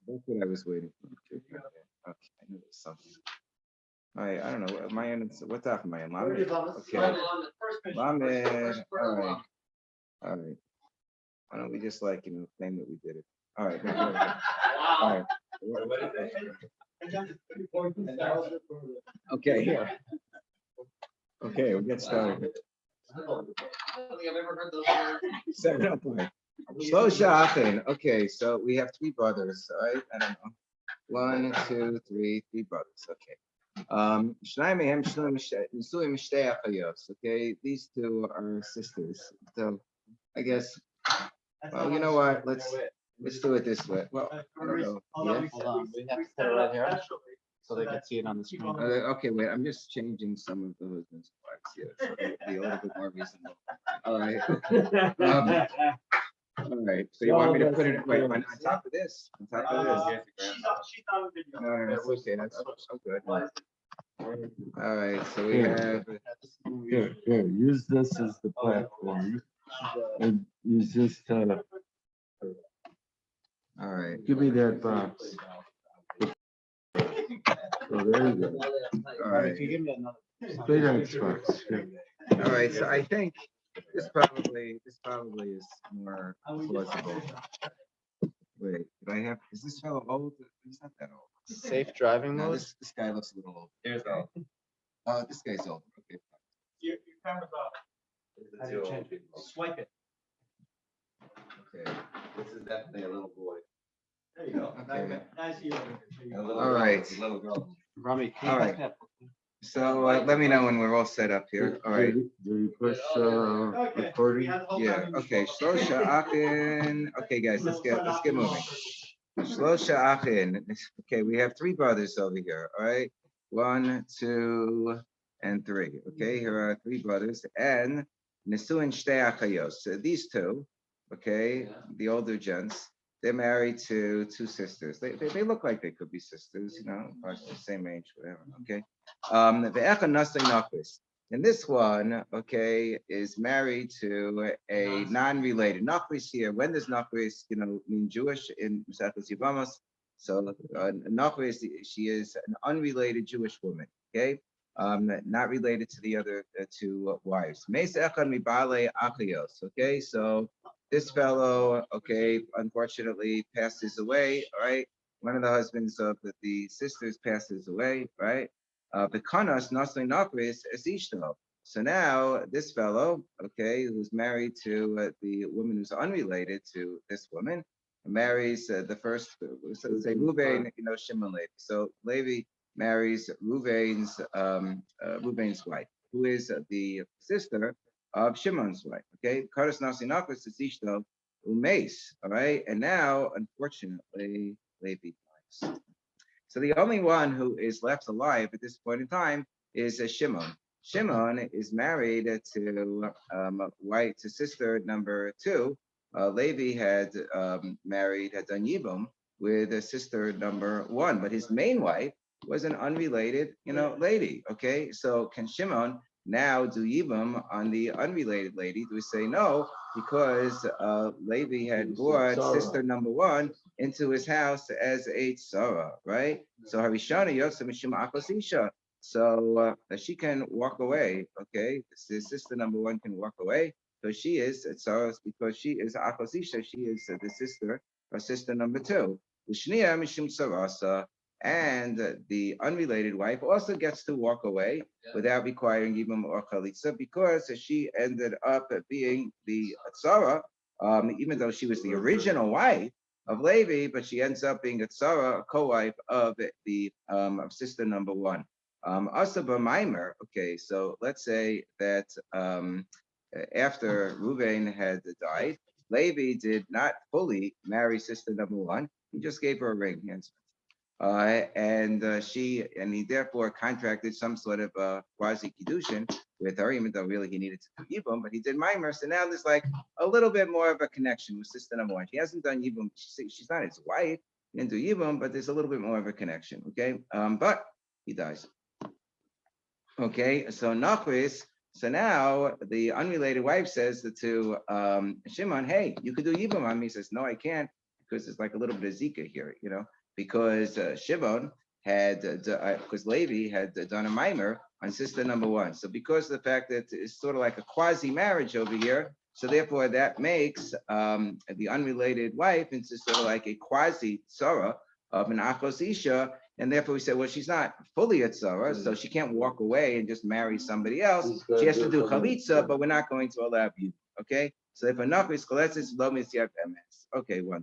That's what I was waiting for. Okay, I knew it was something. All right, I don't know. My end, what's up, my end? Okay. Lamed. All right. All right. Why don't we just claim that we did it? All right. All right. Okay. Here. Okay, we'll get started. I don't think I've ever heard those words. 7 Shlosha Achin. Okay, so we have 3 brothers, all right? I don't know. 1, 2, 3 brothers. Okay. Okay, these 2 are sisters. So I guess, well, you know what? Let's do it this way. Well, I don't know. Yeah. Hold on, we have to put it right here so they can see it on the screen. Okay, wait. I'm just changing some of the husbands' wives here, so it'll be a little bit more reasonable. All right. All right. So you want me to put it on top of this? On top of this? No, that's okay. That's so good. All right. So we have. Here, use this as the platform. And use this to. All right. Give me that box. Oh, there you go. All right. Play that box. Yeah. All right. So I think this probably is more plausible. Wait, is this fellow old? He's not that old. Safe driving No, mode. this guy looks a little old. There's all. This guy's old. Okay. Your camera's off. Swipe it. Okay. This is definitely a little boy. There you go. Okay. Nice you. A little All girl, right. a little girl. Rami, can you All back right. that? So let me know when we're all set up here. All right. Do you push recording? Yeah. Okay. Shlosha Achin. Okay, guys, let's get moving. Shlosha Achin. Okay, we have 3 brothers over here. All right. 1, 2, and 3. Okay, here are 3 brothers and Nesuin Shtei Achayos. So these 2, okay, the older gents, they're married to 2 sisters. They look like they could be sisters, probably the same age, whatever. Okay. And this one, okay, is married to a non-related Nachris here. When does Nachris, mean Jewish in Mesachos Yevamos? So Nachris, she is an unrelated Jewish woman, okay, not related to the other 2 wives. Okay, so this fellow, okay, unfortunately passes away. All right, one of the husbands of the sisters passes away. Right. Bekanas Nasli Nachris is Ishto. So now this fellow, okay, who's married to the woman who's unrelated to this woman, marries the first, so say Ruvain, Shimon Levi. So Levi marries Ruvain's wife, who is the sister of Shimon's wife. Okay, Karas Nasi Nachris is Ishto Umeis. All right, and now unfortunately Levi dies. So the only one who is left alive at this point in time is Shimon. Shimon is married to sister number 2. Levi had done Yibum with sister number 1, but his main wife was an unrelated, lady. Okay, so can Shimon now do Yibum on the unrelated lady? Do we say no? Because Levi had brought sister number 1 into his house as a tzara, right? So Harishana Yosef Mishum Akosisha. So she can walk away, okay? Sister number 1 can walk away. So she is tzara because she is Akosisha. She is the sister or sister number 2. Ushniya Mishum Tzarasa. And the unrelated wife also gets to walk away without requiring Yibum or Chalitza because she ended up being the tzara, even though she was the original wife of Levi, but she ends up being a tzara, a co-wife of the of sister number 1. Asaba Maimer. Okay, so let's say that after Ruvain had died, Levi did not fully marry sister number 1. He just gave her a ring. And he therefore contracted some sort of quasi kiddushin with her, even though really he needed to do yibum, but he did maimer. So now there's like a little bit more of a connection with sister number 1. She hasn't done yibum. She's not his wife. He didn't do yibum, but there's a little bit more of a connection. Okay, but he dies. Okay, so Nachris. So now the unrelated wife says to Shimon, "Hey, you could do yibum on me." He says, "No, I can't. because it's like a little bit of Zika here, because Shimon had, because Levi had done a mimer on sister number one. So because of the fact that it's sort of like a quasi marriage over here, so therefore that makes the unrelated wife into sort of like a quasi tzara of an achos isha, and therefore we say, well, she's not fully a tzara, so she can't walk away and just marry somebody else. She has to do chalitza, but we're not going to allow you. Okay, so if enough is choletzis lo misyat emes. Okay, one.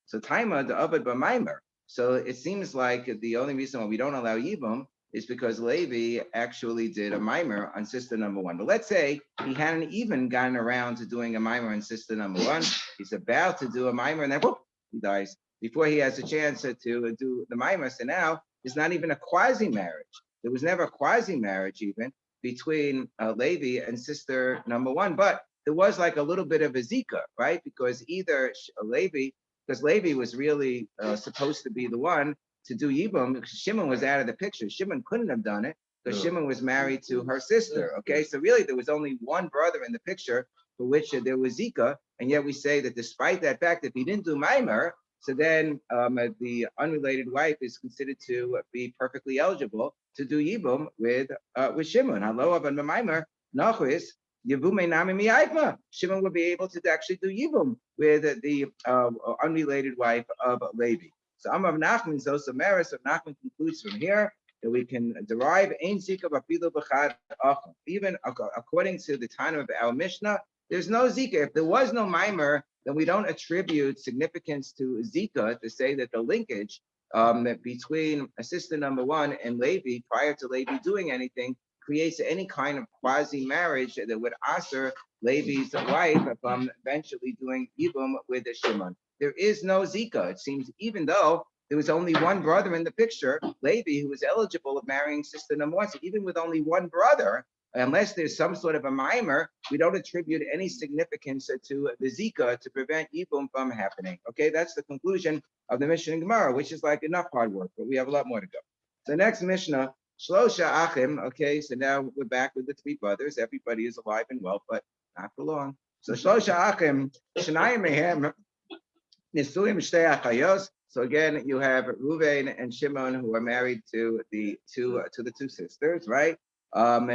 So taima the abad b'maimer. So it seems like the only reason why we don't allow yibum is because Levi actually did a mimer on sister number one. But let's say he hadn't even gotten around to doing a mimer on sister number one. He's about to do a mimer, and then whoop, he dies before he has a chance to do the mimer. So now it's not even a quasi marriage. There was never a quasi marriage even between Levi and sister number one, but there was like a little bit of a zika, right? Because either Levi, because Levi was really supposed to be the one to do Yibum, because Shimon was out of the picture. Shimon couldn't have done it because Shimon was married to her sister. Okay, so really there was only one brother in the picture for which there was Zika, and yet we say that despite that fact, if he didn't do Maimer, so then the unrelated wife is considered to be perfectly eligible to do Yibum with Shimon. Hello, of a Maimer, Nachris. Shimon would be able to actually do Yibum with the unrelated wife of Levi. So Amar Nachman, so Maris of Nachman concludes from here that we can derive Ein Zika B'Afilu B'Chad Achim. Even according to the time of our Mishnah, there's no Zika. If there was no Maimer, then we don't attribute significance to Zika to say that the linkage between sister number one and Levi prior to Levi doing anything creates any kind of quasi marriage that would answer Levi's wife from eventually doing Yibum with a Shimon. There is no Zika. It seems even though there was only one brother in the picture, Levi, who was eligible of marrying sister number one. So even with only one brother, unless there's some sort of a mimer, we don't attribute any significance to the Zika to prevent Yibum from happening. Okay, that's the conclusion of the Mishnah and Gemara, which is like enough hard work, but we have a lot more to go. So next Mishnah, Shlosha Achim. Okay, so now we're back with the three brothers. Everybody is alive and well, but not for long. So Shlosha Achim, Shnayim Mehem, Nisuim Shtei Achayos. So again, you have Reuven and Shimon who are married to the two sisters, right? And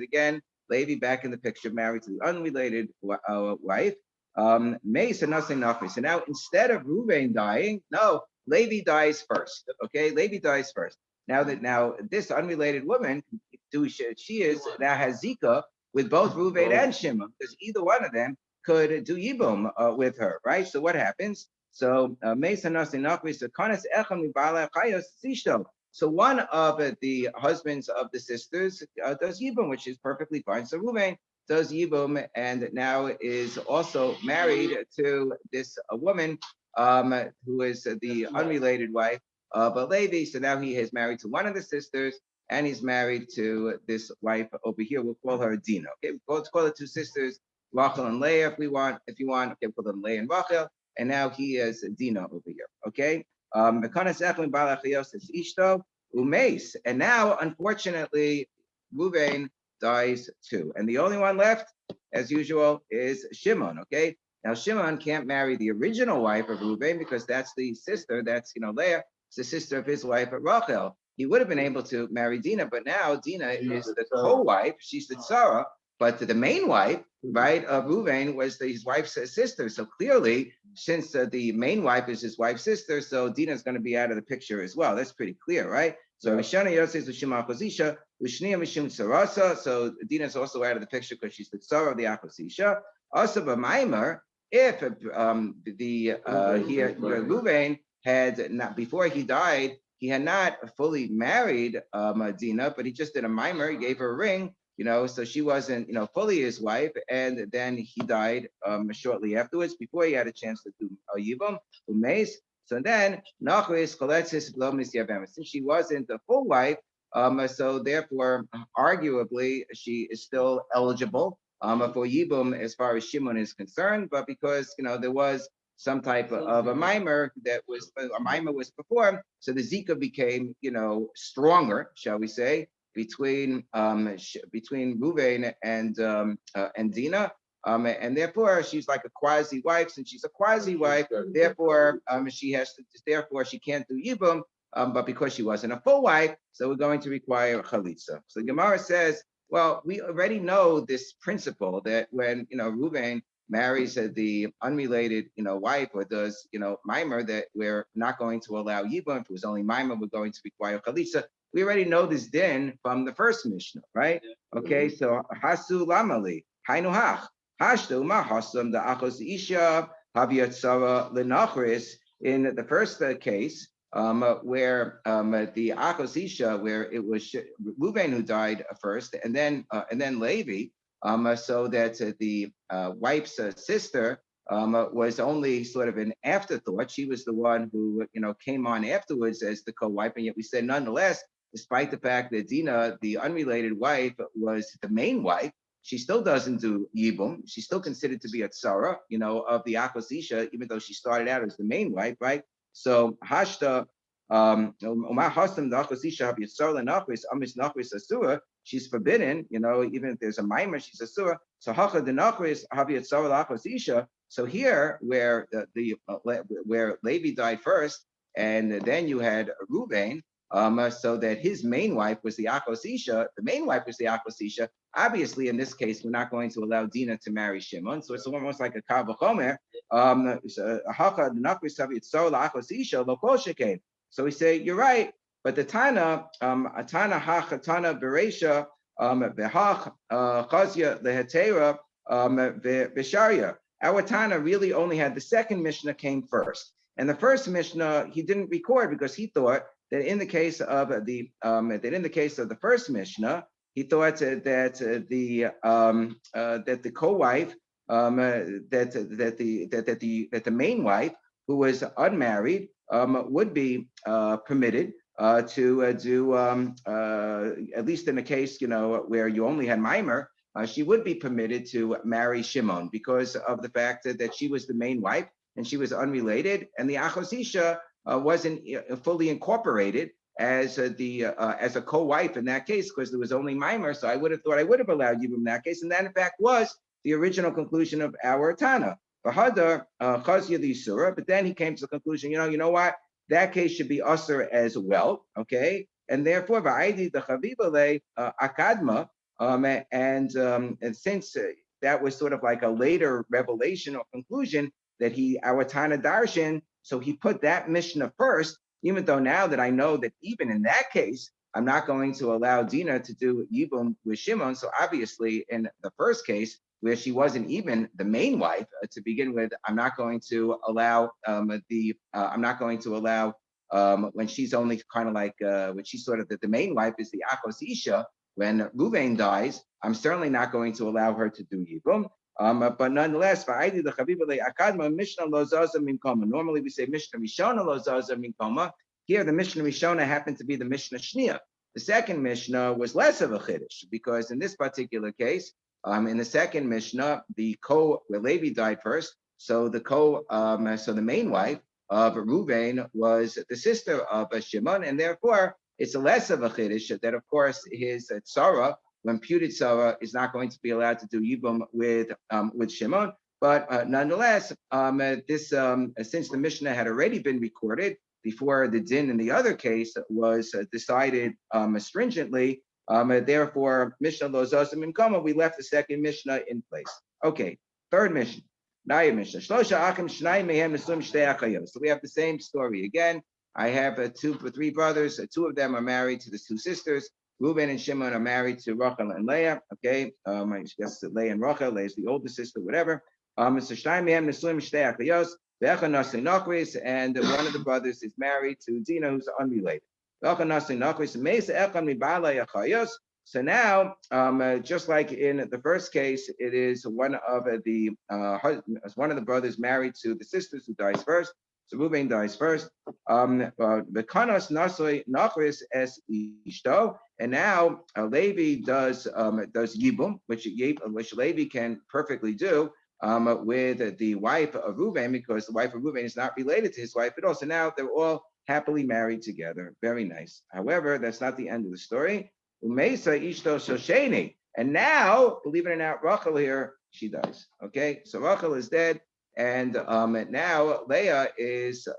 again, Levi back in the picture, married to the unrelated wife. So now instead of Reuven dying, no, Levi dies first. Okay, Levi dies first. Now this unrelated woman, she now has Zika with both Reuven and Shimon, because either one of them could do Yibum with her, right? So what happens? So so one of the husbands of the sisters does Yibum, which is perfectly fine. So Reuven does Yibum and now is also married to this woman who is the unrelated wife of Levi. So now he is married to one of the sisters and he's married to this wife over here. We'll call her Dina. Okay, let's call the two sisters Rachel and Leah if you want. Okay, we'll call them Leah and Rachel. And now he is Dina over here. Okay. And now, unfortunately, Reuven dies too. And the only one left, as usual, is Shimon. Okay. Now, Shimon can't marry the original wife of Reuven because that's the sister, that's, Leah, it's the sister of his wife, Rachel. He would have been able to marry Dina, but now Dina is the co-wife, she's the tzara, but the main wife, right, of Reuven was his wife's sister. So clearly, since the main wife is his wife's sister, so Dina is going to be out of the picture as well. That's pretty clear, right? So Rishana Yosef Shema Chosisha, Ushniya Mishum Tzarasa. So Dina is also out of the picture because she's the tzara of the Achosisha. Also, B'maimer, if Reuven had not, before he died, he had not fully married Dina, but he just did a mimer. He gave her a ring. So she wasn't, fully his wife, and then he died shortly afterwards, before he had a chance to do Yibum, Umeis. So then, Nachris, Choletzis, Blomis, Yavem. Since she wasn't the full wife, so therefore, arguably, she is still eligible for Yibum as far as Shimon is concerned, but because, there was some type of a mimer was performed, so the Zika became, stronger, shall we say, between Reuven and Dina. And therefore she's like a quasi wife. Since she's a quasi wife, therefore she can't do yibum. But because she wasn't a full wife, so we're going to require chalitza. So Gemara says, well, we already know this principle that when Reuven marries the unrelated wife, or does mimer, that we're not going to allow yibum. If it was only mimer, we're going to require chalitza. We already know this din from the first Mishnah, right? Okay, so hasu lamali hainu hach hashtu ma hasam the achos isha haviyatzara lenachris. In the first case, where the achos isha, where it was Reuven who died first, and then Levi, so that the wife's sister was only sort of an afterthought. She was the one who came on afterwards as the co-wife, and yet we said nonetheless, despite the fact that Dinah, the unrelated wife, was the main wife, she still doesn't do yibum. She's still considered to be a tzara, of the achos isha, even though she started out as the main wife, right? So hashta, she's forbidden, even if there's a mimer, she's a surah. So hacha the nachris achos isha. So here, where where Levi died first, and then you had Reuven, so that his main wife was the achos isha. The main wife was the achos isha. Obviously, in this case, we're not going to allow Dinah to marry Shimon, so it's almost like a kal v'chomer. So we say you're right, but the Tana, Tana Beresha, Behach Chazia Lehetera Besharia. Our Tana really only had the second Mishnah came first, and the first Mishnah he didn't record because he thought that in the case of the first Mishnah, he thought that the co-wife, that the main wife, who was unmarried, would be permitted to do, at least in a case where you only had mimer, she would be permitted to marry Shimon because of the fact that she was the main wife and she was unrelated, and the achos isha wasn't fully incorporated as a co-wife in that case, because there was only mimer. So I would have thought I would have allowed you in that case, and that in fact was the original conclusion of our Tana. But then he came to the conclusion, you know what? That case should be usher as well, okay? And therefore, the chavivale akadma, and since that was sort of like a later revelation or conclusion that our Tana darshan, so he put that Mishnah first, even though now that I know that even in that case, I'm not going to allow Dinah to do yibum with Shimon. So obviously, in the first case, where she wasn't even the main wife to begin with, I'm not going to allow when she's only kind of like when she's sort of the main wife is the achos isha. When Reuven dies, I'm certainly not going to allow her to do yibum. But nonetheless, normally we say Mishnah Rishona lo zaza min koma. Here, the Mishnah Rishona happened to be the Mishnah Shnia. The second Mishnah was less of a chiddush because in this particular case, in the second Mishnah, where Levi died first, so the main wife of Reuven was the sister of Shimon, and therefore it's a less of a chiddush that, of course, his tzara, when imputed tzara, is not going to be allowed to do yibum with Shimon. But nonetheless, since the Mishnah had already been recorded before the din in the other case was decided stringently, therefore, Mishnah lo zazim in kama, we left the second Mishnah in place. Okay, third Mishnah, Naya Mishnah. Shlosha achim shnayim mehem nesum shtei achayos. So we have the same story again. I have three brothers. Two of them are married to the two sisters. Reuben and Shimon are married to Rachel and Leah. Okay, I guess Leah and Rachel. Leah is the older sister, whatever. So shnayim mehem nesum shtei achayos. And one of the brothers is married to Dinah, who's unrelated. So now, just like in the first case, it is one of the brothers married to the sisters who dies first. So Reuben dies first. And now Levi does yibum, which Levi can perfectly do. With the wife of Reuven, because the wife of Reuven is not related to his wife at all. So now they're all happily married together. Very nice. However, that's not the end of the story. Umesa ishto shosheni. And now, believe it or not, Rachel here, she dies. Okay, so Rachel is dead, and now Leah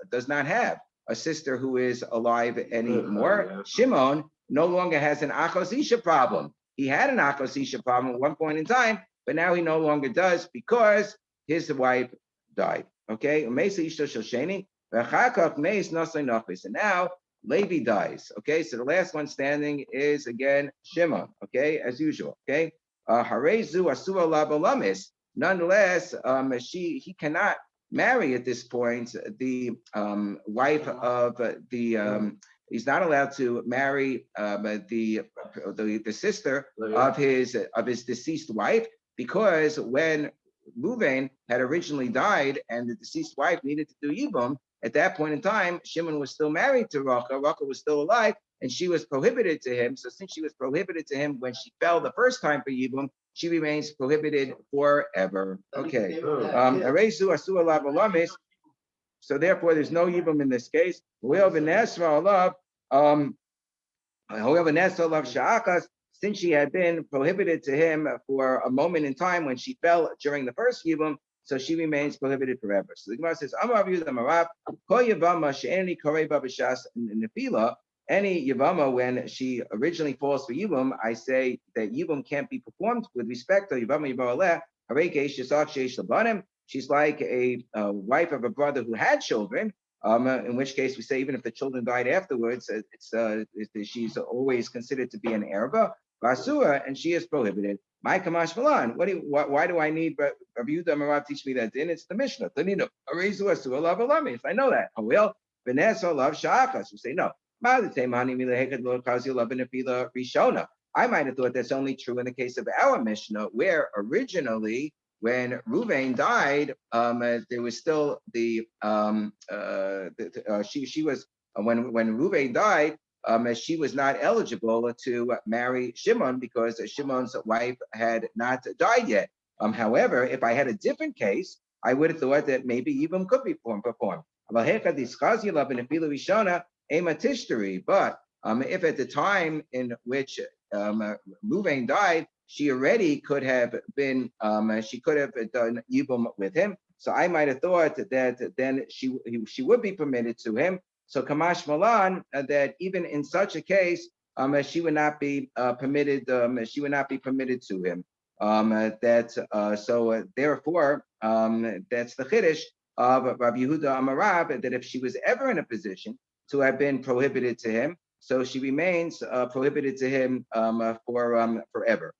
does not have a sister who is alive anymore. Shimon no longer has an Achos Isha problem. He had an Achos Isha problem at one point in time, but now he no longer does because his wife died. Okay, and now Levi dies. Okay, so the last one standing is again Shimon. Okay, as usual. Okay, Harezu Asura Labalamis. Nonetheless, he cannot marry at this point the wife of the. He's not allowed to marry the sister of his deceased wife, because when Reuven had originally died and the deceased wife needed to do Yibum, at that point in time, Shimon was still married to Rachel. Rachel was still alive, and she was prohibited to him. So since she was prohibited to him when she fell the first time for Yibum, she remains prohibited forever. Okay. Arezu Asua Lavalamis. So therefore, there's no Yibum in this case. However, since she had been prohibited to him for a moment in time when she fell during the first Yibum, so she remains prohibited forever. So the Gemara says, any Yavama, when she originally falls for Yibum, I say that Yibum can't be performed with respect to Yavama Yibaleh. She's like a wife of a brother who had children, in which case we say even if the children died afterwards, she's always considered to be an erba, basura, and she is prohibited. My kamash malan. Why do I need Rabbi Yehuda Marav teach me that din? It's the Mishnah. I know that. Well, Vanessa loves shachas. We say no. I might have thought that's only true in the case of our Mishnah, where originally, when Reuven died, there was still she was when Reuven died, she was not eligible to marry Shimon because Shimon's wife had not died yet. However, if I had a different case, I would have thought that maybe Yibum could be performed. But if at the time in which Reuven died, she already could have been, she could have done Yibum with him. So I might have thought that then she would be permitted to him. So Kamash Malan, that even in such a case, she would not be permitted. She would not be permitted to him. Therefore, that's the chiddush of Rabbi Yehuda Amarav, that if she was ever in a position to have been prohibited to him, so she remains prohibited to him forever.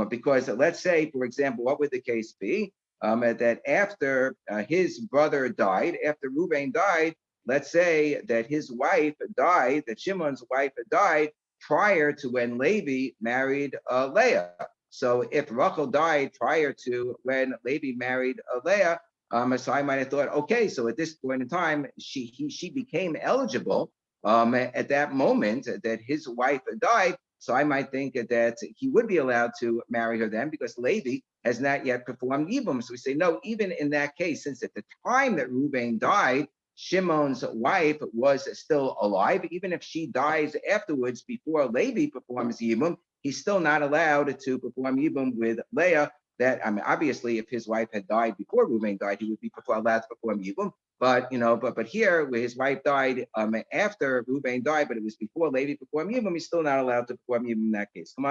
Because let's say, for example, what would the case be? That after his brother died, after Reuven died, let's say that his wife died, that Shimon's wife died prior to when Levi married Leah. So if Rachel died prior to when Levi married Leah, so I might have thought, okay, so at this point in time, she became eligible at that moment that his wife died. So I might think that he would be allowed to marry her then because Levi has not yet performed Yibum. So we say, no, even in that case, since at the time that Reuven died, Shimon's wife was still alive, even if she dies afterwards before Levi performs Yibum, he's still not allowed to perform Yibum with Leah. That, I mean, obviously, if his wife had died before Reuven died, he would be allowed to perform Yibum. But but here, where his wife died after Reuven died, but it was before Levi performed Yibum, he's still not allowed to perform Yibum in that case. So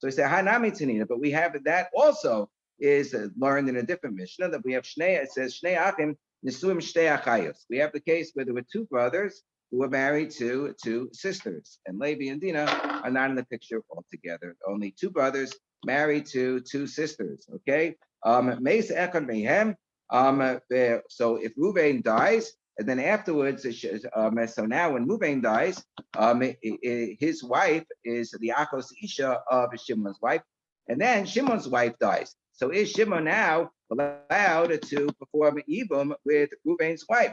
we say Hanami Tanina, but we have that also is learned in a different Mishnah that we have Shnei. It says Shnei Achim Nisuim Shtei Achayos. We have the case where there were two brothers who were married to two sisters, and Levi and Dinah are not in the picture altogether. Only two brothers married to two sisters. Okay, Meis Echad Mehem. So if Reuven dies, and then afterwards, so now when Reuven dies, his wife is the Akos Isha of Shimon's wife, and then Shimon's wife dies. So is Shimon now allowed to perform Yibum with Reuven's wife?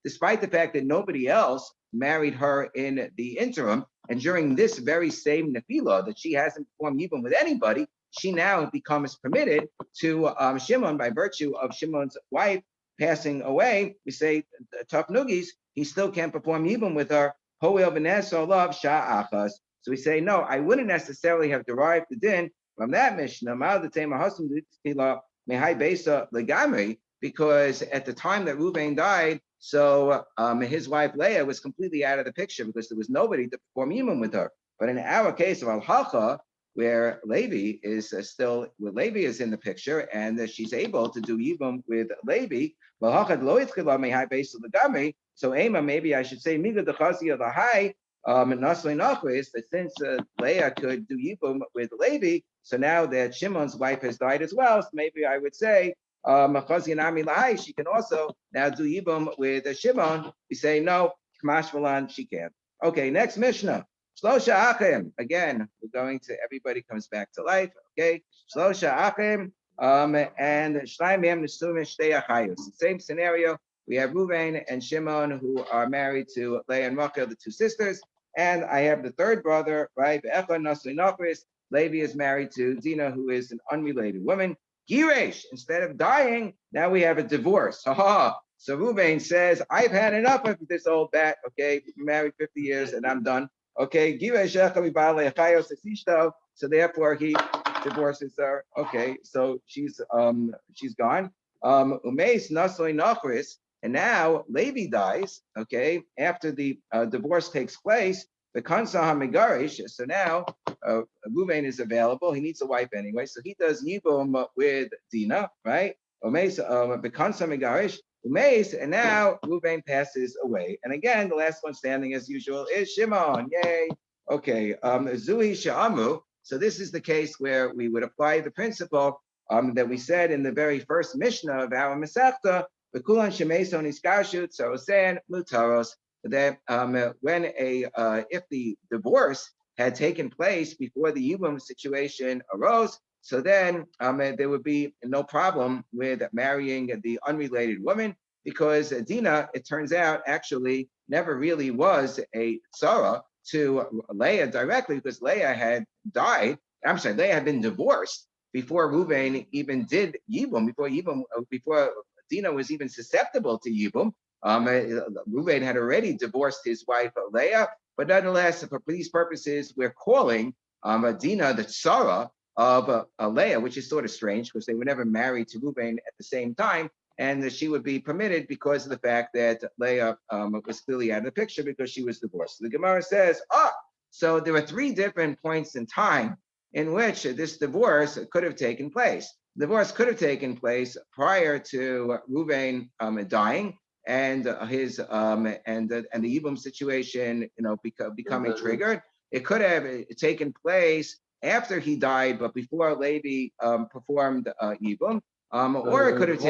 Despite the fact that nobody else married her in the interim, and during this very same Nefilah that she hasn't performed Yibum with anybody, she now becomes permitted to Shimon by virtue of Shimon's wife passing away. We say, tough nuggies, he still can't perform Yibum with her. So we say, no, I wouldn't necessarily have derived the din from that Mishnah, because at the time that Reuven died, so his wife Leah was completely out of the picture because there was nobody to perform yibum with her. But in our case of Al-Hacha, where Levi is Levi is in the picture, and she's able to do yibum with Levi. So Ema, maybe I should say Miga Dechazi of the high. That since Leah could do yibum with Levi, so now that Shimon's wife has died as well, so maybe I would say she can also now do yibum with Shimon. We say no, Kamash Malan, she can't. Okay, next Mishnah. Shlosha Achim. Again, we're going to everybody comes back to life. Okay, Shlosha Achim. And Shlaim Yem Nesumim Shtei Achayos. Same scenario. We have Reuven and Shimon who are married to Leah and Rachel, the two sisters. And I have the third brother, right? Levi is married to Dinah, who is an unrelated woman. Giresh, instead of dying, now we have a divorce. Ha. So Reuven says, I've had enough of this old bat. Okay, married 50 years and I'm done. Okay, so therefore he divorces her. Okay, so she's gone. And now Levi dies. Okay, after the divorce takes place, the Kansa Hamigarish. So now Reuven is available. He needs a wife anyway, so he does yibum with Dinah, right? The Kansa Hamigarish. And now Reuven passes away. And again, the last one standing as usual is Shimon. Yay. Okay. Zui Sha'amu. So this is the case where we would apply the principle that we said in the very first Mishnah of our Masechta, Bekulan Shemeson Iskashut, Sarosan, Mutaros, that when if the divorce had taken place before the Yibum situation arose, so then there would be no problem with marrying the unrelated woman, because Dinah, it turns out, actually never really was a tzara to Leah directly, because Leah had died. I'm sorry, Leah had been divorced before Reuven even did Yibum, before Dinah was even susceptible to Yibum. Reuven had already divorced his wife Leah, but nonetheless, for these purposes, we're calling Dinah the tzara of Leah, which is sort of strange because they were never married to Reuven at the same time, and she would be permitted because of the fact that Leah was clearly out of the picture because she was divorced. So the Gemara says, so there are three different points in time in which this divorce could have taken place. The divorce could have taken place prior to Reuven dying, and his and the Yibum situation, becoming triggered. It could have taken place after he died, but before Levi performed Yibum, or it could have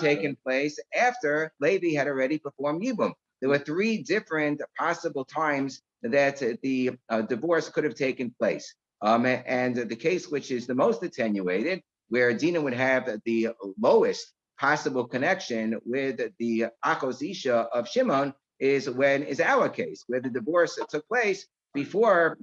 taken place after Levi had already performed Yibum. There were three different possible times that the divorce could have taken place. And the case which is the most attenuated, where Dinah would have the lowest possible connection with the Achos Isha of Shimon, is our case, where the divorce took place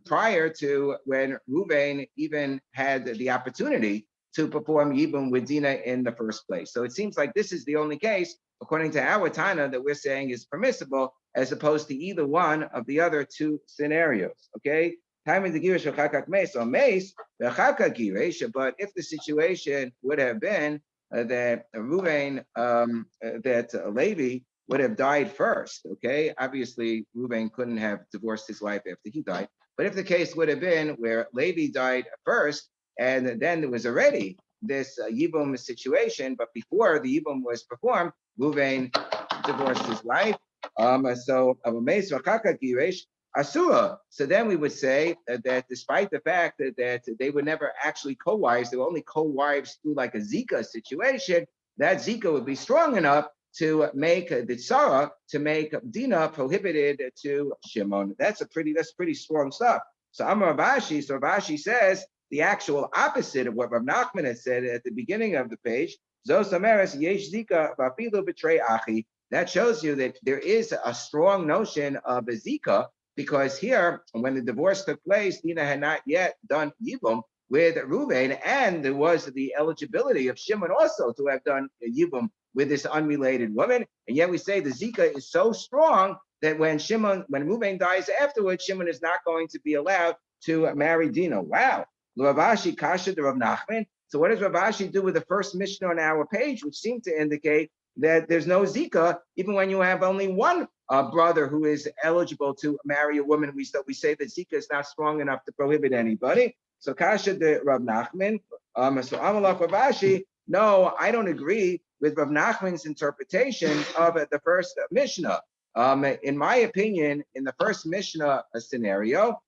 prior to when Reuven even had the opportunity to perform Yibum with Dinah in the first place. So it seems like this is the only case, according to our Tana, that we're saying is permissible, as opposed to either one of the other two scenarios. Okay? Time in the Girish of Chakak Meis, or Meis, the Chakak Girish, but if the situation would have been that Reuven, that Levi would have died first, okay? Obviously, Reuven couldn't have divorced his wife after he died, but if the case would have been where Levi died first, and then there was already this Yibum situation, but before the Yibum was performed, Reuven divorced his wife. Asura. So then we would say that despite the fact that they were never actually co-wives, they were only co-wives through like a Zika situation, that Zika would be strong enough to make the tzara, to make Dinah prohibited to Shimon. That's pretty strong stuff. So Amar Rav Ashi says the actual opposite of what Rav Nachman had said at the beginning of the page. Zos Ameres Yesh Zika Vafilu Betray Achi. That shows you that there is a strong notion of a Zika, because here, when the divorce took place, Dinah had not yet done Yibum with Reuven, and there was the eligibility of Shimon also to have done Yibum with this unrelated woman. And yet we say the Zika is so strong that when Reuven dies afterwards, Shimon is not going to be allowed to marry Dinah. Wow. Rav Ashi kasha to Rav Nachman. So what does Rav Ashi do with the first Mishnah on our page, which seemed to indicate that there's no Zika, even when you have only one brother who is eligible to marry a woman? We say that Zika is not strong enough to prohibit anybody. So kasha de Rav Nachman. So Amalach Rav Ashi, no, I don't agree with Rav Nachman's interpretation of the first Mishnah. In my opinion, in the first Mishnah scenario,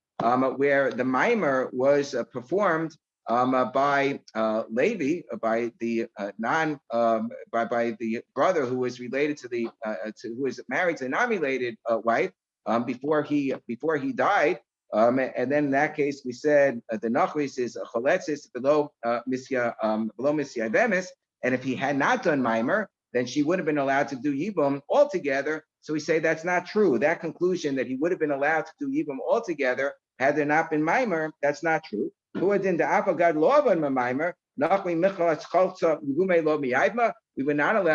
where the mimer was performed by Levi, by the by the brother who was related to the who was married to the non-related wife before he died, and then in that case we said the nachris is choletzis below misya vemis, and if he had not done mimer, then she would have been allowed to do yibum altogether. So we say that's not true. That conclusion that he would have been allowed to do yibum altogether had there not been mimer, that's not true. We would not allow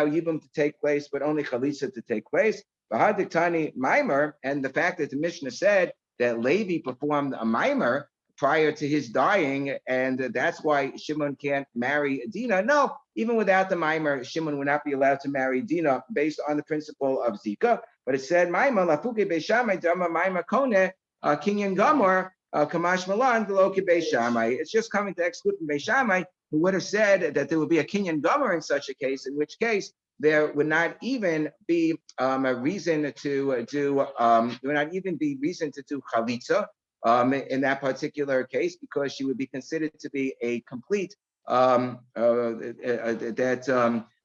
yibum to take place, but only chalitza to take place. Mimer, and the fact that the Mishnah said that Levi performed a mimer prior to his dying, and that's why Shimon can't marry Dinah. No, even without the mimer, Shimon would not be allowed to marry Dinah based on the principle of Zika. But it said mimer lafuke beishamai dama mimer kone kinyan gamor kamash malan below beishamai. It's just coming to exclude from beishamai, who would have said that there would be a kinyan gamor in such a case, in which case there would not even be a reason to do chalitza in that particular case, because she would be considered to be a complete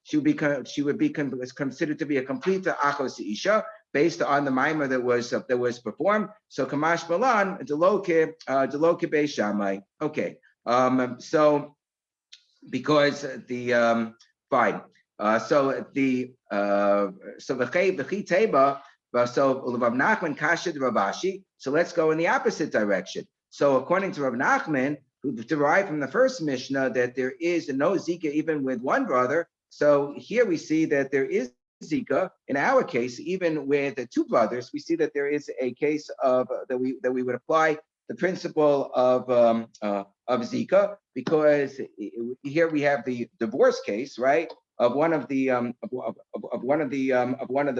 she would be considered to be a complete achos isha based on the mimer that was performed. So kamash malan deloke beishamai. Okay, so because the fine. So the teba. So Rav Nachman kasha Rav Ashi. So let's go in the opposite direction. So according to Rav Nachman, who derived from the first Mishnah that there is no Zika even with one brother. So here we see that there is Zika. In our case, even with the two brothers, we see that there is a case of that we would apply the principle of Zika, because here we have the divorce case, right, of one of the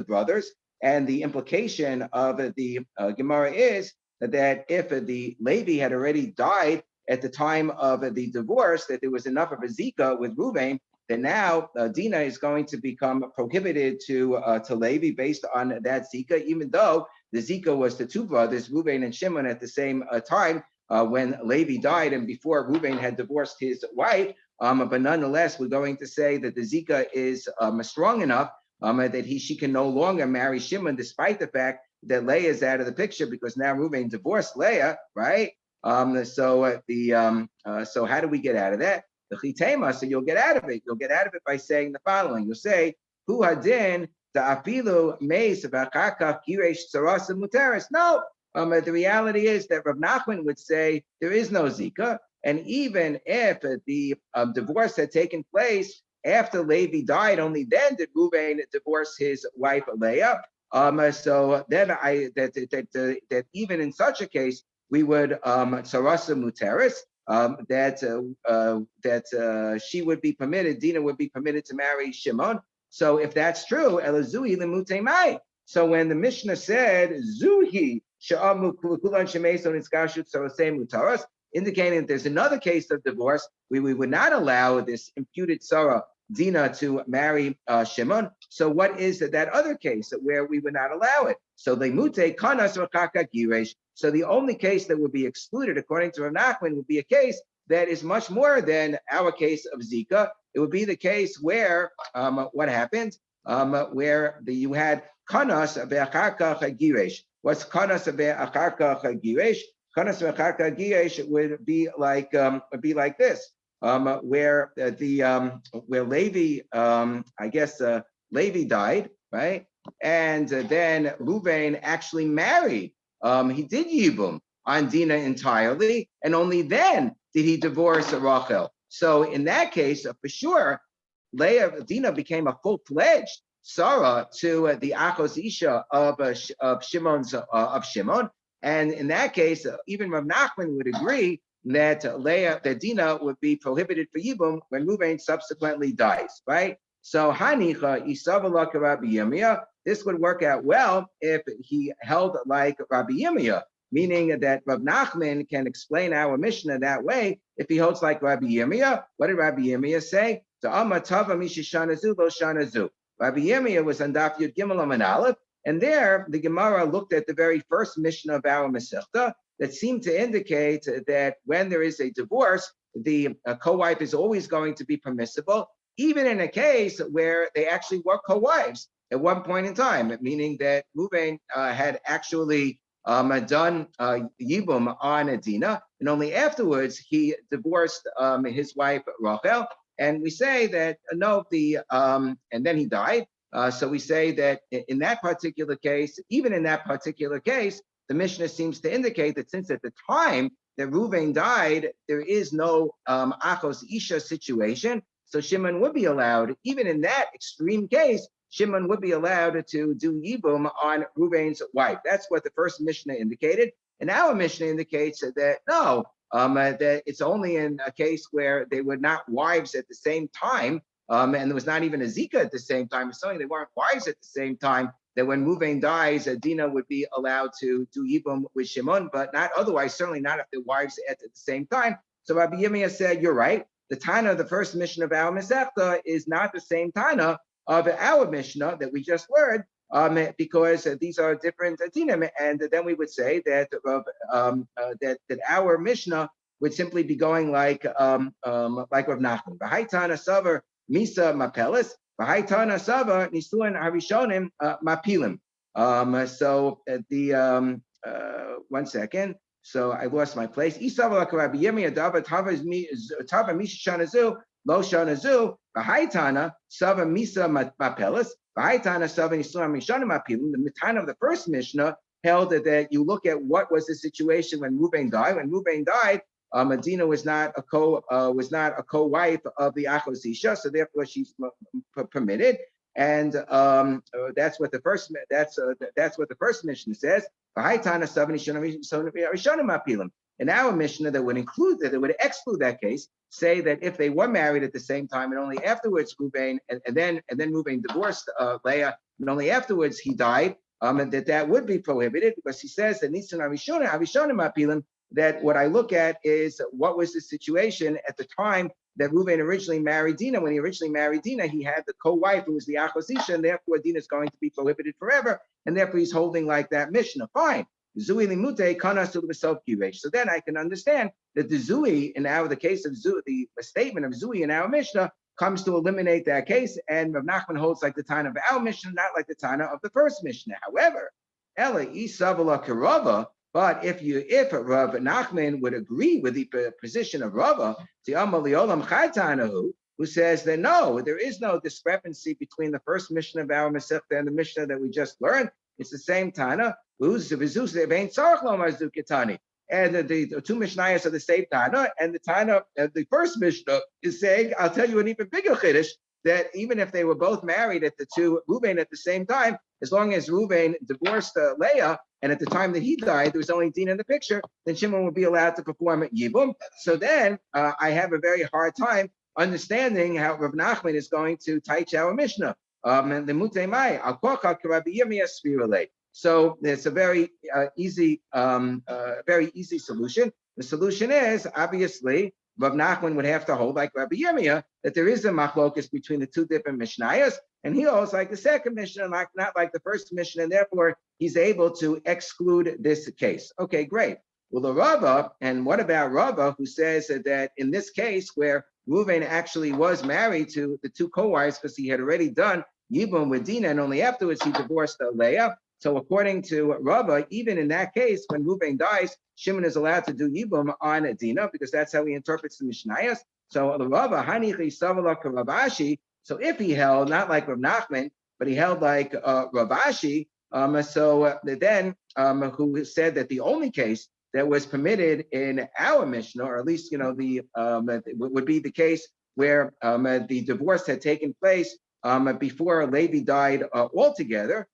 brothers. And the implication of the Gemara is that if the Levi had already died at the time of the divorce, that there was enough of a Zika with Reuven, that now Dinah is going to become prohibited to Levi based on that Zika, even though the Zika was the two brothers, Reuven and Shimon, at the same time when Levi died and before Reuven had divorced his wife. But nonetheless, we're going to say that the Zika is strong enough that she can no longer marry Shimon, despite the fact that Leah is out of the picture, because now Reuven divorced Leah, right? So how do we get out of that? The chitema, so you'll get out of it. You'll get out of it by saying the following. You'll say, Hu hadin da afilu meis v'achakach giresh tzaras muteris. No, the reality is that Rav Nachman would say there is no Zika, and even if the divorce had taken place after Levi died, only then did Reuven divorce his wife Leah. So then that even in such a case we would sarasa muteris, that she would be permitted, Dinah would be permitted to marry Shimon. So if that's true, elazuhi lemute mai. So when the Mishnah said zuhi sha'amu kulan shemeson iskashut sarasei mutaras, indicating that there's another case of divorce, we would not allow this imputed Sarah Dinah to marry Shimon. So what is that other case where we would not allow it? So the mute kanas rakaka giresh. So the only case that would be excluded, according to Rav Nachman, would be a case that is much more than our case of Zika. It would be the case where what happened, where you had kanas ve'acharkach giresh. What's kanas ve'acharkach giresh? Kanas ve'acharkach giresh would be like this. Where Levi, Levi died, right? And then Reuven actually married. He did Yibum on Dinah entirely, and only then did he divorce Rachel. So in that case, for sure, Dinah became a full-fledged Sarah to the Achos Isha of Shimon. And in that case, even Rav Nachman would agree that Leah, that Dinah would be prohibited for Yibum when Reuven subsequently dies, right? So Hanicha Isavala Rabbi Yirmiyah. This would work out well if he held like Rabbi Yirmiyah, meaning that Rav Nachman can explain our Mishnah that way. If he holds like Rabbi Yirmiyah, what did Rabbi Yirmiyah say? So Amma Tava Mishishanazu Lo Shanazu. Rabbi Yirmiyah was on Daf Yud Gimel Amud Aleph, and there the Gemara looked at the very first Mishnah of our Masechta that seemed to indicate that when there is a divorce, the co-wife is always going to be permissible, even in a case where they actually were co-wives at one point in time, meaning that Reuven had actually done Yibum on Dinah, and only afterwards he divorced his wife Rachel. And we say that no, and then he died. So we say that in that particular case, even in that particular case, the Mishnah seems to indicate that since at the time that Reuven died, there is no Achos Isha situation, so Shimon would be allowed, even in that extreme case, Shimon would be allowed to do Yibum on Reuven's wife. That's what the first Mishnah indicated. And our Mishnah indicates that no, that it's only in a case where they were not wives at the same time, and there was not even a Zika at the same time. It's only they weren't wives at the same time, that when Reuven dies, Dinah would be allowed to do Yibum with Shimon, but not otherwise, certainly not if they're wives at the same time. So Rabbi Yirmiyah said, you're right. The Tana of the first Mishnah of our Masechta is not the same Tana of our Mishnah that we just learned, because these are different dinim, and then we would say that that our Mishnah would simply be going like Rav Nachman. V'haitana savar misa mapelis, v'haitana savar nisuan harishonim mapilim. So the one second. So I lost my place. Isavala Rabbi Yirmiyah Dava Tava Misha Shanazu Lo Shanazu V'haitana Sava Misa Mapelis V'haitana Sava Nisuan Mishanim Mapilim. The Tana of the first Mishnah held that you look at what was the situation when Reuven died. When Reuven died, Medina was not a co-wife of the Achos Isha, so therefore she's permitted. And that's what the first Mishnah says. In our Mishnah, that would exclude that case, say that if they were married at the same time and only afterwards Reuven and then Reuven divorced Leah, and only afterwards he died, and that would be prohibited, because he says that Nisan Arishonim Apilim, that what I look at is what was the situation at the time that Reuven originally married Dinah. When he originally married Dinah, he had the co-wife who was the Achos Isha, and therefore Dinah is going to be prohibited forever, and therefore he's holding like that Mishnah. Fine. Zui limute kanas to the giresh. So then I can understand that the Zui, the case of Zui, the statement of Zui in our Mishnah comes to eliminate that case, and Rav Nachman holds like the Tana of our Mishnah, not like the Tana of the first Mishnah. However, Ela isavala karava. But if Rav Nachman would agree with the position of Rava, who says that no, there is no discrepancy between the first Mishnah of our Masechta and the Mishnah that we just learned, it's the same Tana. And the two Mishnayos are the same Tana, and the Tana of the first Mishnah is saying, I'll tell you an even bigger chiddush, that even if they were both married at the two Reuven at the same time, as long as Reuven divorced Leah, and at the time that he died, there was only Dinah in the picture, then Shimon would be allowed to perform Yibum. So then I have a very hard time understanding how Rav Nachman is going to teach our Mishnah. So it's a very easy solution. The solution is, obviously, Rav Nachman would have to hold like Rabbi Yirmiyah that there is a machlokus between the two different Mishnayos, and he holds like the second Mishnah, not like the first Mishnah, and therefore he's able to exclude this case. Okay, great. Well, the Rava, and what about Rava, who says that in this case where Reuven actually was married to the two co-wives because he had already done Yibum with Dinah, and only afterwards he divorced Leah. So according to Rava, even in that case, when Reuven dies, Shimon is allowed to do Yibum on Dinah, because that's how he interprets the Mishnayos. So the Rava, Hanichi Savala Ravashi. So if he held, not like Rav Nachman, but he held like Ravashi, then who said that the only case that was permitted in our Mishnah, or at least would be the case where the divorce had taken place before Levi died altogether.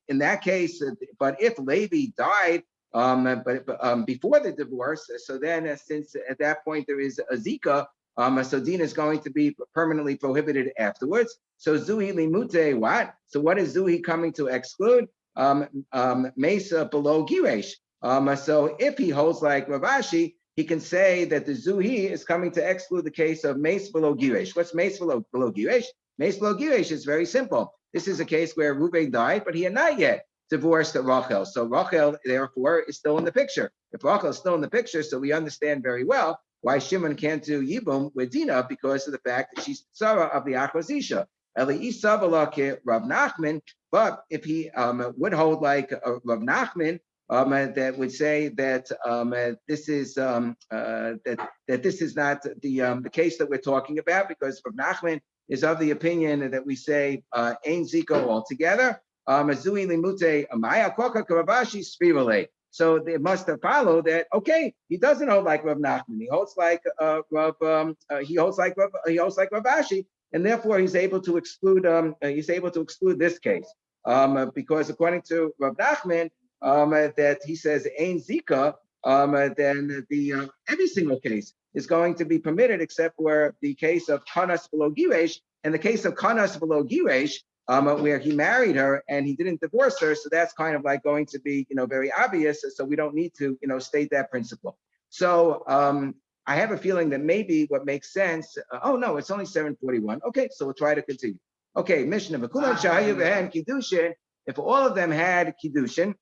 In that case, but if Levi died before the divorce, so then since at that point there is a zika, so Dina is going to be permanently prohibited afterwards. So Zuhi Limute, what? So what is Zuhi coming to exclude? Mesa below Giresh. So if he holds like Rav Ashi, he can say that the Zuhi is coming to exclude the case of Mace below Giresh. What's Mace below Giresh? Mace below Giresh is very simple. This is a case where Reuben died, but he had not yet divorced Rachel. So Rachel, therefore, is still in the picture. If Rachel is still in the picture, so we understand very well why Shimon can't do Yibum with Dina because of the fact that she's Tzara of the Achazisha. Rav Nachman, but if he would hold like Rav Nachman, that would say that this is that this is not the case that we're talking about, because Rav Nachman is of the opinion that we say Ein Ziko altogether. Zui Limute Amaya Koka Karavashi Spirale. So it must have followed that okay, he doesn't hold like Rav Nachman. He holds like Rav Ashi, and therefore he's able to exclude this case because according to Rav Nachman, that he says Ein Zika, then the every single case is going to be permitted except for the case of Kanas below Giresh, and the case of Kanas below Giresh, where he married her and he didn't divorce her. So that's kind of like going to be, very obvious. So we don't need to, state that principle. So I have a feeling that maybe what makes sense. Oh no, it's only 7:41. Okay, so we'll try to continue. Okay, Mishnah V'kulan Shahayu V'hen Kiddushin. If all of them had Kiddushin,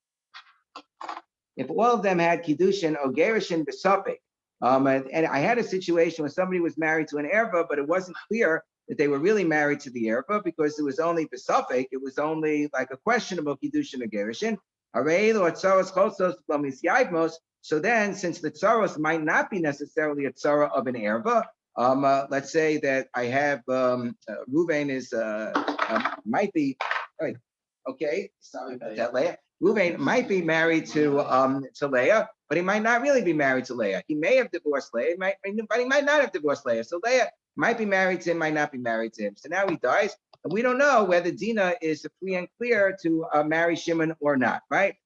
or Gerushin B'Safek, and I had a situation where somebody was married to an erva, but it wasn't clear that they were really married to the erva because it was only B'Safek, it was only like a questionable Kiddushin or Gerushin. So then, since the tsaros might not be necessarily a tsara of an erva, let's say that I have Ruvain is might be okay. Sorry about that, Leah. Ruvain might be married to Leah, but he might not really be married to Leah. He may have divorced Leah, but he might not have divorced Leah. So Leah might be married to him, might not be married to him. So now he dies, and we don't know whether Dina is free and clear to marry Shimon or not, right?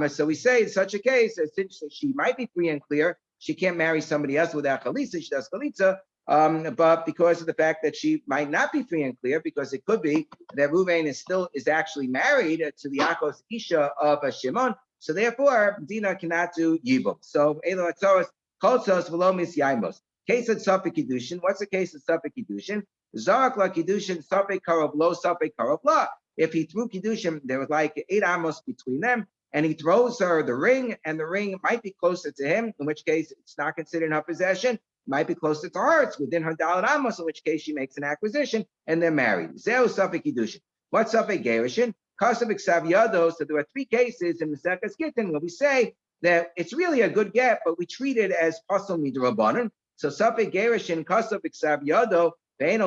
So we say in such a case, since she might be free and clear, she can't marry somebody else without chalitza. She does chalitza, but because of the fact that she might not be free and clear, because it could be that Ruvain is actually married to the Akos Isha of Shimon, so therefore Dina cannot do yibum. So Elo Atzoros Kolsos V'lo Mis Yaimos. Case of Safek Kiddushin. What's the case of Safek Kiddushin? Zarak La Kiddushin Safek Karov Lo Safek Karov La. If he threw Kiddushin, there was like 8 amos between them, and he throws her the ring, and the ring might be closer to him, in which case it's not considered in her possession. It might be closer to her, it's within her Dalet Amos, in which case she makes an acquisition, and they're married. Zeu Safek Kiddushin. What's Safek Gerushin? Kasavik Saviado. So there are 3 cases in the Sekas Gittin where we say that it's really a good get, but we treat it as Pasal Midrabanan. So Safek Gerushin, Kasavik Saviado. He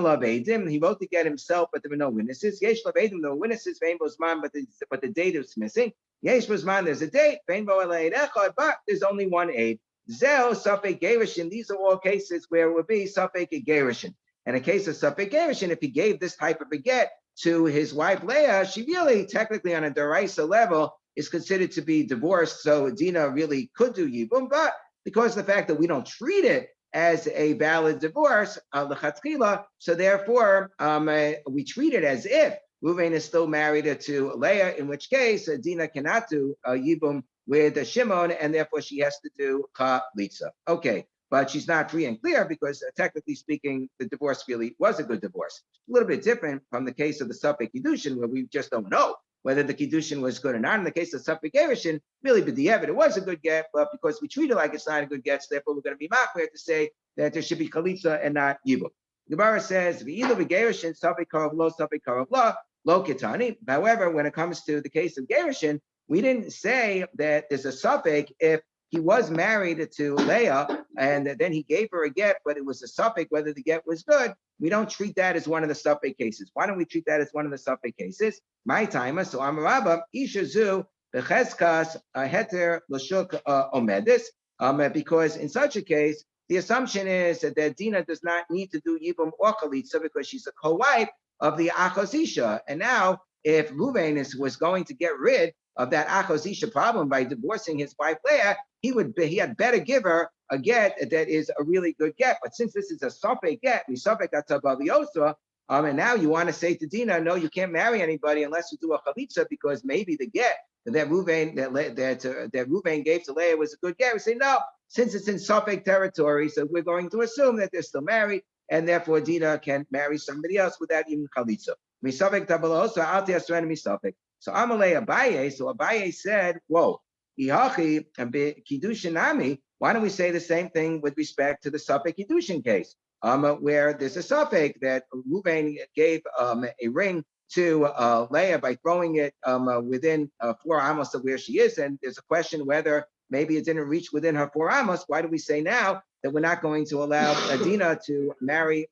wrote to get himself, but there were no witnesses. Yesh Lavedim, no witnesses. Vein Bosman, but the date is missing. Yesh Bosman, there's a date. Vein Boaleid Echad, but there's only one aid. Zeo Safek Gerushin. These are all cases where it would be Safek Gerushin. And a case of Safek Gerushin, if he gave this type of a get to his wife Leah, she really, technically on a deraisa level, is considered to be divorced. So Dina really could do yibum, but because of the fact that we don't treat it as a valid divorce, so therefore we treat it as if Ruvain is still married to Leah, in which case Dina cannot do yibum with Shimon, and therefore she has to do chalitza. Okay, but she's not free and clear because technically speaking, the divorce really was a good divorce. A little bit different from the case of the Safek Kiddushin, where we just don't know whether the Kiddushin was good or not. In the case of Safek Gerushin, really, b'diavad, it was a good get, but because we treat it like it's not a good get, so therefore we're going to be machmir to say that there should be chalitza and not yibum. The Gemara says, v'ilo v'gerushin Safek karav lo Safek karav lo kitani. However, when it comes to the case of Gerushin, we didn't say that there's a Safek if he was married to Leah and then he gave her a get, but it was a Safek whether the get was good. We don't treat that as one of the Safek cases. Why don't we treat that as one of the Safek cases? My timer, so Amarabba, Ishazu, Becheskas, Heter, Lashuk, Omedis, because in such a case, the assumption is that Dina does not need to do Yibum or Chalitza because she's a co-wife of the Achosisha. And now, if Ruvain was going to get rid of that Achosisha problem by divorcing his wife Leah, he had better give her a get that is a really good get. But since this is a Sopek get, we Sopek Atabaviosa, and now you want to say to Dina, no, you can't marry anybody unless you do a Chalitza because maybe the get that Ruvain that Ruvain gave to Leah was a good get. We say no, since it's in Sopek territory, so we're going to assume that they're still married, and therefore Dina can marry somebody else without even Chalitza. Misopek tabaloso alti asren misopek. So Amalei Abaye. So Abaye said, "Whoa, ihachi and kiddushinami. Why don't we say the same thing with respect to the Sopek kiddushin case, where there's a Sopek that Reuven gave a ring to Leah by throwing it within 4 amos of where she is, and there's a question whether maybe it didn't reach within her 4 amos. Why do we say now that we're not going to allow Dina to marry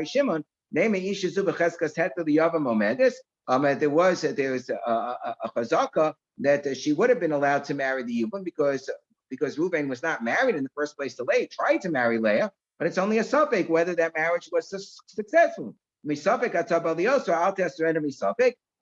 Shimon? There was a chazaka that she would have been allowed to marry the Yibum because Reuven was not married in the first place to Leah, tried to marry Leah, but it's only a suffix whether that marriage was successful.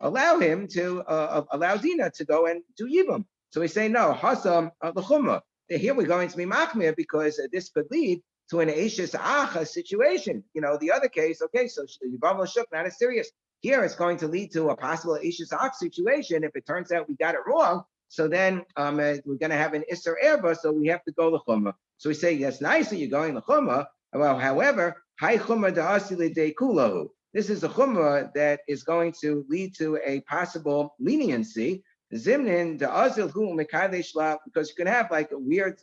Allow him to allow Dina to go and do Yibum. So we say no, Hasam l'chumra. Here we're going to be machmir because this could lead to an Eishes Acha situation. The other case, okay, so Yivam Shuk, not as serious. Here it's going to lead to a possible Eishes Ach situation. If it turns out we got it wrong, so then we're going to have an Isser Erba, so we have to go l'chumra. So we say, yes, nice that you're going l'chumra. Well, however, Hai Chumra da'asili de kulahu. This is a chumra that is going to lead to a possible leniency. Zimnin da'azil hu mekadesh la, because you can have like a weird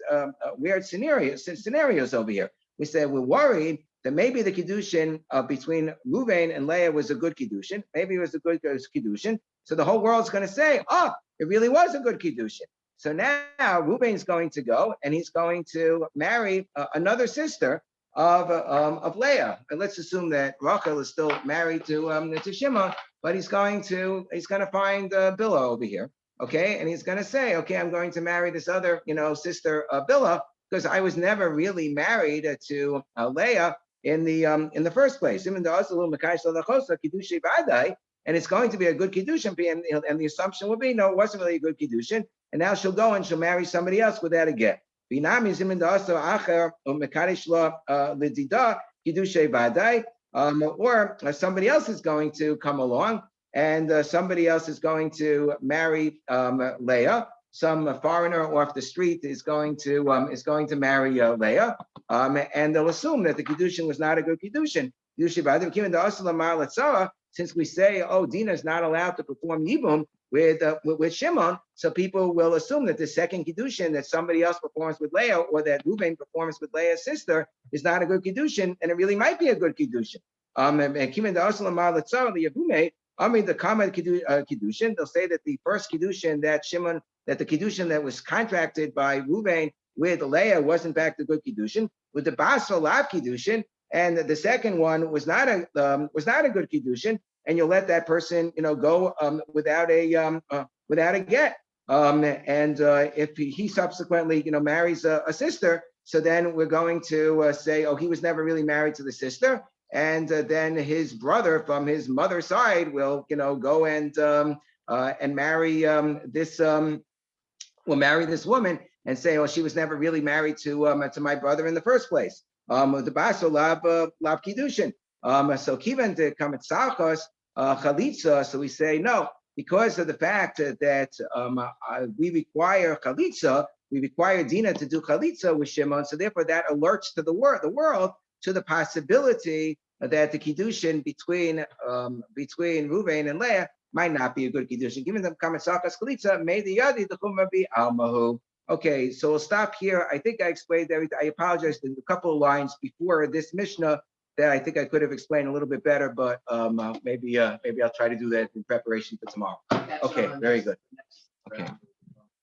scenarios over here. We said we're worried that maybe the kiddushin between Reuven and Leah was a good kiddushin. Maybe it was a good kiddushin. So the whole world's going to say, oh, it really was a good kiddushin. So now Reuven's going to go and he's going to marry another sister of Leah. And let's assume that Rachel is still married to Shimon, but he's going to find Bilhah over here. Okay, and he's going to say, okay, I'm going to marry this other, sister Bilhah, because I was never really married to Leah in the first place. And it's going to be a good kiddushin, and the assumption would be, no, it wasn't really a good kiddushin, and now she'll go and she'll marry somebody else without a get. Or somebody else is going to come along, and somebody else is going to marry Leah. Some foreigner off the street is going to marry Leah, and they'll assume that the kiddushin was not a good kiddushin. Since we say, oh, Dina is not allowed to perform yibum with Shimon, so people will assume that the second kiddushin that somebody else performs with Leah, or that Reuven performs with Leah's sister, is not a good kiddushin, and it really might be a good kiddushin. The common kiddushin, they'll say that the first kiddushin that the kiddushin that was contracted by Reuven with Leah was in fact a good kiddushin. With the basra lav kiddushin, and the second one was not a good kiddushin, and you'll let that person go without a get. And if he subsequently marries a sister, so then we're going to say, oh, he was never really married to the sister. And then his brother from his mother's side will, go and marry will marry this woman and say, oh, she was never really married to my brother in the first place. The baso lav kiddushin. So kivan to kametzachos chalitza. So we say no, because of the fact that we require chalitza, we require Dina to do chalitza with Shimon. So therefore, that alerts to the world to the possibility that the kiddushin between Reuven and Leah might not be a good kiddushin. Given them kametzachos chalitza, may the yadi the chumra be almahu. Okay, so we'll stop here. I think I explained everything. I apologize. There's a couple of lines before this Mishnah that I think I could have explained a little bit better, but maybe I'll try to do that in preparation for tomorrow. Okay, very good. Okay.